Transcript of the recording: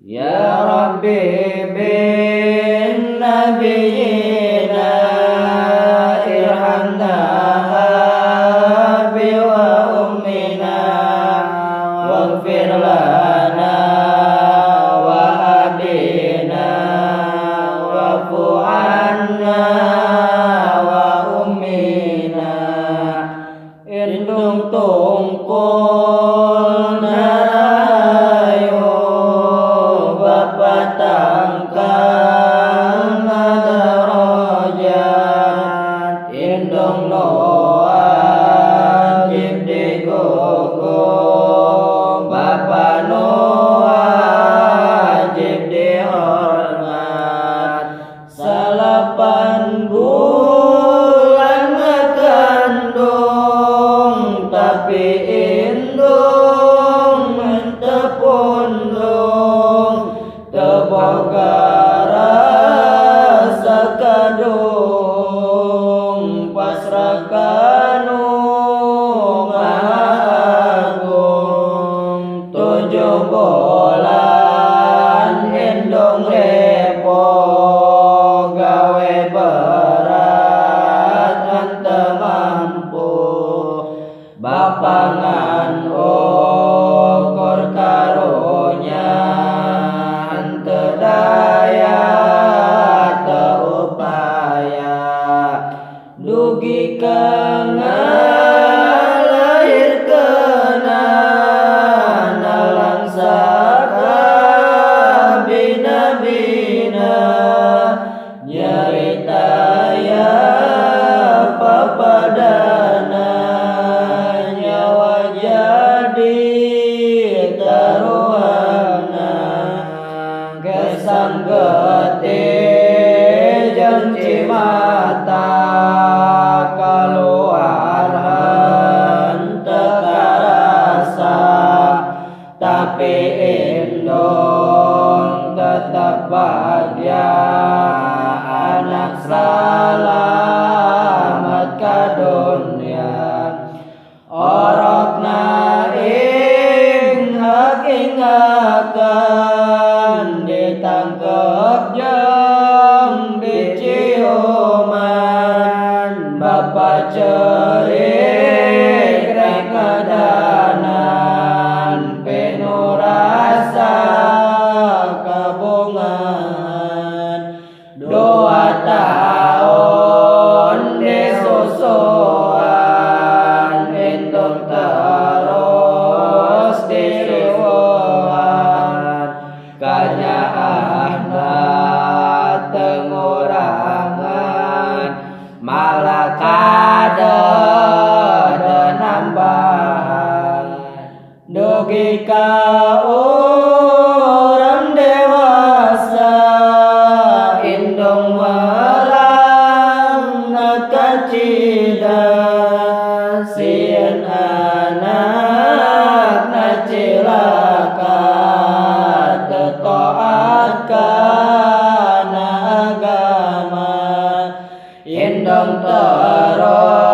Ya Rabbi bin nabiyina irhamna abi wa ummina waghfir lana wa abina wa'fu anna wa ummina indung tungkul narayo batangkal nadarajat indung wajib digogo Bapa wajib dihormat salapan bulan ngekandung tapi indung mentepundung teboga rasa kadung pasrahkanu mahagung 7 bulan indung repo gawe berat ante mampu bapangan okor karunya ante daya te upaya dugi lahir kena nalangsaka bina-bina nyarita ya papadana nyawa jadi taruhana kesang gete janji mata keluar hente karasa tapi indung tetap bahagia anak selamat ke dunia orokna ing haking akan ditangkep jeng diciuman Bapa cerik rek ngadanan penuh rasa kabungan 2 tahun disusuan indung terus diriuan kanyaahna tengurangan malah kada nambahan dugi ka urang dewasa indung walang nakacida sieun anak nacilaka tetoat kana agama indung terus